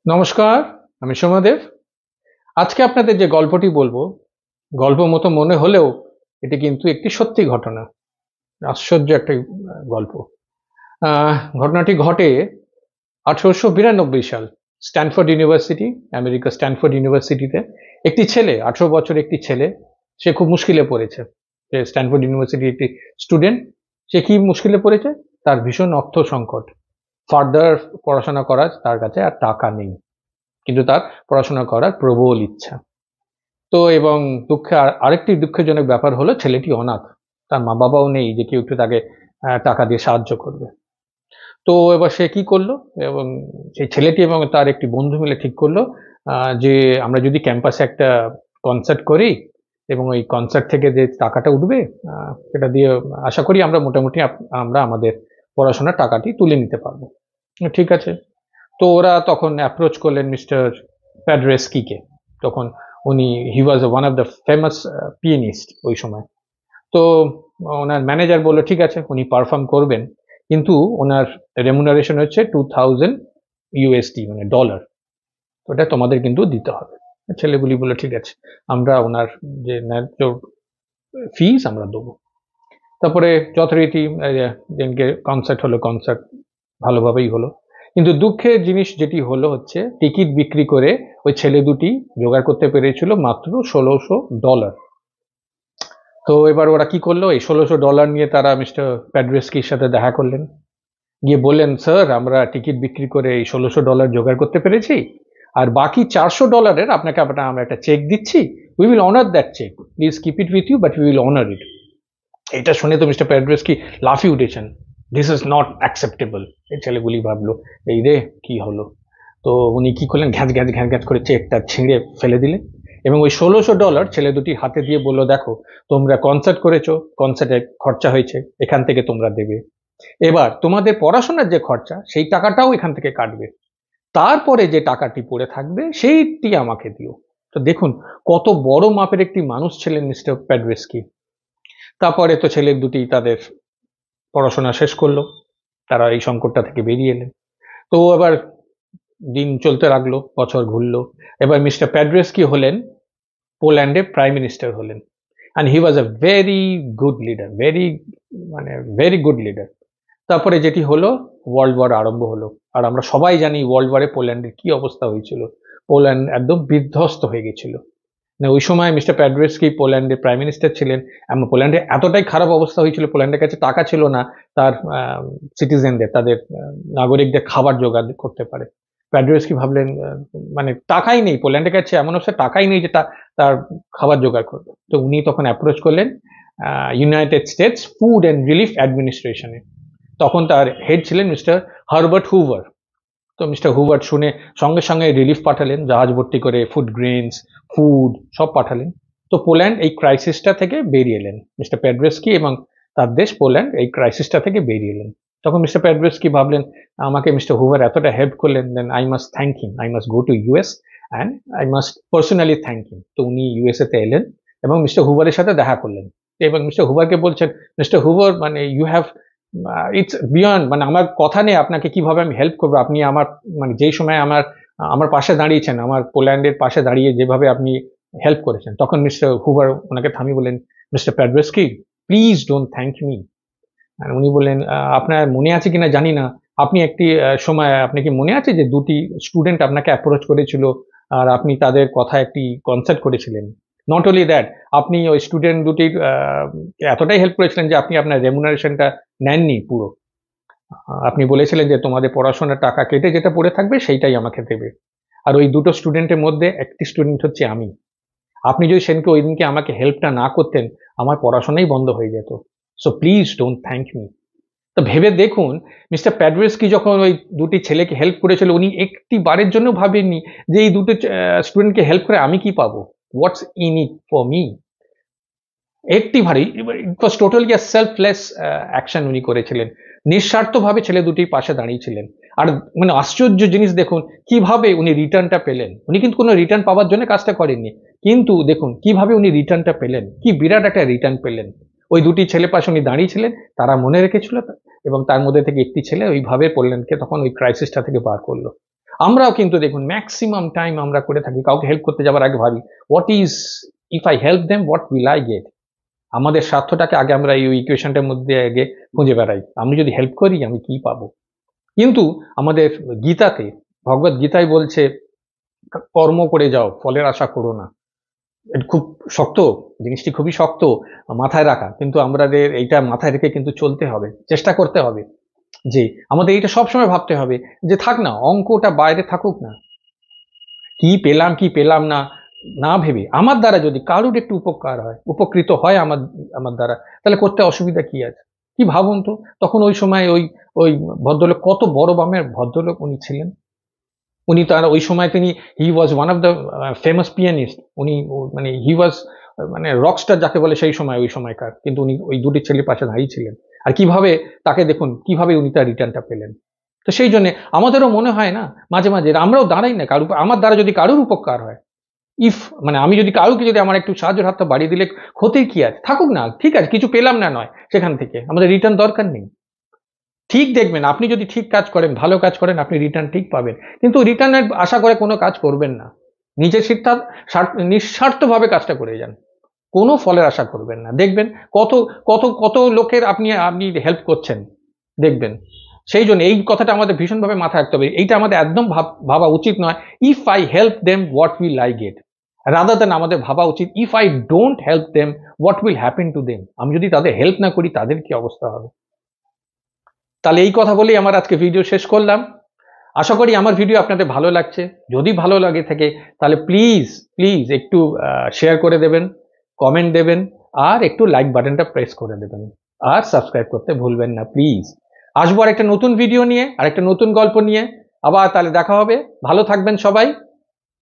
নমস্কার, আমি সোমাদেব। আজকে আপনাদের যে গল্পটি বলবো, গল্প মতো মনে হলেও এটি কিন্তু একটি সত্যি ঘটনা। আশ্চর্য একটা গল্প। ঘটনাটি ঘটে 1892 সাল স্ট্যানফোর্ড ইউনিভার্সিটি, আমেরিকা স্ট্যানফোর্ড ইউনিভার্সিটিতে। একটি ছেলে, 18 বছর একটি ছেলে, সে খুব মুশকিলে পড়েছে। সে স্ট্যানফোর্ড ইউনিভার্সিটির একটি স্টুডেন্ট। সে কি মুশকিলে পড়েছে? তার ভীষণ অর্থ সংকট। ফার্দার পড়াশোনা করার তার কাছে আর টাকা নেই, কিন্তু তার পড়াশোনা করার প্রবল ইচ্ছা। তো এবং আরেকটি দুঃখজনক ব্যাপার হলো ছেলেটি অনাথ। তার মা বাবাও নেই যে কেউ একটু তাকে টাকা দিয়ে সাহায্য করবে। তো এবার সে কি করলো, এবং সেই ছেলেটি এবং তার একটি বন্ধু মিলে ঠিক করলো যে আমরা যদি ক্যাম্পাসে একটা কনসার্ট করি এবং ওই কনসার্ট থেকে যে টাকাটা উঠবে সেটা দিয়ে আশা করি আমরা মোটামুটি আমরা আমাদের পড়াশোনার টাকাটি তুলে নিতে পারবো। ঠিক আছে। তো ওরা তখন অ্যাপ্রোচ করলেন মিস্টার প্যাডরেস্কিকে। তখন উনি he was one of the famous pianist ওই সময়। তো ওনার ম্যানেজার বললো ঠিক আছে, উনি পারফর্ম করবেন, কিন্তু ওনার রেমুনারেশন হচ্ছে 2000 ইউএসডি, মানে ডলার। ওটা তোমাদের কিন্তু দিতে হবে। ছেলেগুলি বললো ঠিক আছে, আমরা ওনার যে ন্যায্য ফিস আমরা দেবো। তারপরে যথারীতি যেদিনকে কনসার্ট হলো, কনসার্ট ভালোভাবেই হলো, কিন্তু দুঃখের জিনিস যেটি হলো হচ্ছে টিকিট বিক্রি করে ওই ছেলে দুটি জোগাড় করতে পেরেছিল মাত্র $1600। তো এবার ওরা কি করলো, এই $1600 নিয়ে তারা মিস্টার প্যাডরেস্কির সাথে দেখা করলেন, গিয়ে বললেন স্যার আমরা টিকিট বিক্রি করে এই $1600 জোগাড় করতে পেরেছি, আর বাকি $400 আপনাকে আমরা একটা চেক দিচ্ছি, we will honour that check, please keep it with you, but we will honour it. এটা শুনে তো মিস্টার প্যাডরেস্কি লাফিয়ে উঠেছেন, দিস ইজ নট অ্যাকসেপ্টেবল। এই ছেলেগুলি ভাবলো এই রে কি হলো। তো উনি কি করলেন, ঘ্যাঁচ ঘ্যাঁচ ঘ্যাঁচ ঘ্যাঁচ করে চেকটা ছিঁড়ে ফেলে দিলেন এবং ওই $1600 ছেলে দুটি হাতে দিয়ে বললো দেখো তোমরা কনসার্ট করেছো, কনসার্টে খরচা হয়েছে, এখান থেকে তোমরা দেবে, এবার তোমাদের পড়াশোনার যে খরচা সেই টাকাটাও এখান থেকে কাটবে, তারপরে যে টাকাটি পড়ে থাকবে সেইটি আমাকে দিও। তো দেখুন কত বড় মাপের একটি মানুষ ছিলেন মিস্টার প্যাডরেস্কি। তারপরে তো ছেলে দুটি তাদের পড়াশোনা শেষ করলো, তারা এই সংকটটা থেকে বেরিয়ে এলেন। তো এবার দিন চলতে লাগলো, বছর ঘুরলো। এবার মিস্টার প্যাডরেস্কি হলেন পোল্যান্ডের প্রাইম মিনিস্টার হলেন, and he was a very good leader, very good leader. তারপরে যেটি হলো, ওয়ার্ল্ড ওয়ার আরম্ভ হলো। আর আমরা সবাই জানি ওয়ার্ল্ড ওয়ারে পোল্যান্ডের কি অবস্থা হয়েছিল। পোল্যান্ড একদম বিধ্বস্ত হয়ে গেছিল। ওই সময় মিস্টার প্যাডরেস্কি পোল্যান্ডের প্রাইম মিনিস্টার ছিলেন, এবং পোল্যান্ডের এতটাই খারাপ অবস্থা হয়েছিল, পোল্যান্ডের কাছে টাকা ছিল না তার সিটিজেনদের, তাদের নাগরিকদের খাবার জোগাড় করতে পারে। প্যাডরেস্কি ভাবলেন মানে টাকাই নেই পোল্যান্ডের কাছে, এমন অবস্থা টাকাই নেই যে তার খাবার জোগাড় করবে। তো উনি তখন অ্যাপ্রোচ করলেন United States food and relief অ্যাডমিনিস্ট্রেশনে। তখন তার হেড ছিলেন মিস্টার হারবার্ট হুভার। তো মিস্টার হুভার শুনে সঙ্গে সঙ্গে রিলিফ পাঠালেন, জাহাজ ভর্তি করে ফুড গ্রেনস, ফুড সব পাঠালেন। তো পোল্যান্ড এই ক্রাইসিসটা থেকে বেরিয়ে এলেন, মিস্টার প্যাডরেস্কি এবং তার দেশ পোল্যান্ড এই ক্রাইসিসটা থেকে বেরিয়ে এলেন। তখন মিস্টার প্যাডরেস্কি ভাবলেন আমাকে মিস্টার হুভার এতটা হেল্প করলেন, then I must thank him, I must go to US and I must personally thank him. তো উনি ইউএসএ তে এলেন এবং মিস্টার হুভারের সাথে দেখা করলেন এবং মিস্টার হুভারকে বলছেন মিস্টার হুভার মানে ইউ হ্যাভ ইটস বিয়ন্ড, মানে আমার কথা নেই আপনাকে কিভাবে আমি হেল্প করবো। আপনি আমার মানে যেই সময় আমার পাশে দাঁড়িয়েছেন, আমার পোল্যান্ডের পাশে দাঁড়িয়ে যেভাবে আপনি হেল্প করেছেন। তখন মিস্টার হুভার ওনাকে থামিয়ে বললেন mister Paderewski please don't thank me. আর উনি বললেন আপনার মনে আছে কিনা জানি না, আপনি একটি সময় আপনি কি মনে আছে যে দুটি স্টুডেন্ট আপনাকে অ্যাপ্রোচ করেছিল আর আপনি তাদের কথা একটি কনসার্ট করেছিলেন। নট অনলি দ্যাট, আপনি ওই স্টুডেন্ট দুটির এতটাই হেল্প করেছিলেন যে আপনি আপনার রেমুনারেশনটা নেননি পুরো। আপনি বলেছিলেন যে তোমাদের পড়াশোনার টাকা কেটে যেটা পড়ে থাকবে সেইটাই আমাকে দেবে, আর ওই দুটো স্টুডেন্টের মধ্যে একটি স্টুডেন্ট হচ্ছে আমি। আপনি যদি সেদিনকে ওই দিনকে আমাকে হেল্পটা না করতেন আমার পড়াশোনাই বন্ধ হয়ে যেত। So please don't thank me. তো ভেবে দেখুন মিস্টার প্যাডরেস্কি যখন ওই দুটি ছেলেকে হেল্প করেছিল উনি একটি বারের জন্য ভাবেননি যে এই দুটো স্টুডেন্টকে হেল্প করে আমি কি পাবো, what's in it for me. একটি ভারী it was totally a selfless action উনি করেছিলেন, নিঃস্বার্থভাবে ছেলে দুটির পাশে দাঁড়িয়েছিলেন। আর মানে আশ্চর্য জিনিস দেখুন কিভাবে উনি রিটার্নটা পেলেন, উনি কিন্তু কোনো রিটার্ন পাওয়ার জন্য কাজটা করেননি, কিন্তু দেখুন কিভাবে উনি রিটার্নটা পেলেন, কি বিরাট একটা রিটার্ন পেলেন। ওই দুটি ছেলে পাশে উনি দাঁড়িয়েছিলেন, তারা মনে রেখেছিল এবং তার মধ্যে থেকে একটি ছেলে ওইভাবে পোল্যান্ডকে তখন ওই ক্রাইসিসটা থেকে বার করলো। আমরাও কিন্তু দেখুন ম্যাক্সিমাম টাইম আমরা করে থাকি, কাউকে হেল্প করতে যাবার আগে ভাবি what is, if I help them what will I get. আমাদের স্বার্থটাকে আগে আমরা এই ইকুয়েশনটার মধ্যে আগে খুঁজে বেড়াই, আমি যদি হেল্প করি আমি কি পাবো। কিন্তু আমাদের গীতাতে, ভগবত গীতায় বলছে কর্ম করে যাও, ফলের আশা করো না। এটা খুব শক্ত, জিনিসটি খুবই শক্ত মাথায় রাখা, কিন্তু আমাদের এইটা মাথায় রেখে কিন্তু চলতে হবে, চেষ্টা করতে হবে যে আমাদের এইটা সবসময় ভাবতে হবে যে থাক না অঙ্কটা বাইরে থাকুক না, কি পেলাম কি পেলাম না না ভেবে আমার দ্বারা যদি কারুর একটু উপকার হয়, উপকৃত হয় আমার আমার দ্বারা, তাহলে করতে অসুবিধা কি আছে। কি ভাবুন তো, তখন ওই সময় ওই ওই ভদ্রলোক, কত বড় বামের ভদ্রলোক উনি ছিলেন, উনি তার ওই সময় তিনি he was one of the famous pianist, উনি মানে হি ওয়াজ মানে রকস্টার যাকে বলে সেই সময়, ওই সময়কার, কিন্তু উনি ওই দুটি ছেলের পাশে দাঁড়িয়ে ছিলেন। আর কিভাবে তাকে দেখুন কিভাবে উনি তার রিটার্নটা পেলেন। তো সেই জন্য আমাদেরও মনে হয় না মাঝে মাঝে আমরাও দাঁড়াই না কারুর, আমার দ্বারা যদি কারুর উপকার হয়, ইফ মানে আমি যদি কারুকে যদি আমার একটু সাহায্যের হাতটা বাড়িয়ে দিলে ক্ষতির কি আছে, থাকুক না, ঠিক আছে কিছু পেলাম না নয়, সেখান থেকে আমাদের রিটার্ন দরকার নেই। ঠিক দেখবেন আপনি যদি ঠিক কাজ করেন, ভালো কাজ করেন, আপনি রিটার্ন ঠিক পাবেন, কিন্তু রিটার্নের আশা করে কোনো কাজ করবেন না। নিজের নিঃস্বার্থভাবে কাজটা করে যান, কোনো ফলের আশা করবেন না, দেখবেন কত কত কত লোকের আপনি আপনি হেল্প করছেন, দেখবেন। সেই জন্য এই কথাটা আমাদের ভীষণভাবে মাথায় রাখতে হবে, এইটা আমাদের একদম ভাবা উচিত নয় if I help them what will I get, rather than আমাদের ভাবা উচিত if I don't help them what will happen to them, আমি যদি তাদের হেল্প না করি তাদের কি অবস্থা হবে। তাহলে এই কথা বলেই আমার আজকে ভিডিও শেষ করলাম। আশা করি আমার ভিডিও আপনাদের ভালো লাগছে। যদি ভালো লাগে থাকে তাহলে প্লিজ প্লিজ একটু শেয়ার করে দেবেন, কমেন্ট দেবেন, আর একটু লাইক বাটনটা প্রেস করে দেবেন, আর সাবস্ক্রাইব করতে ভুলবেন না প্লিজ। আসবো আর একটা নতুন ভিডিও নিয়ে, আর একটা নতুন গল্প নিয়ে, আবার তাহলে দেখা হবে। ভালো থাকবেন সবাই।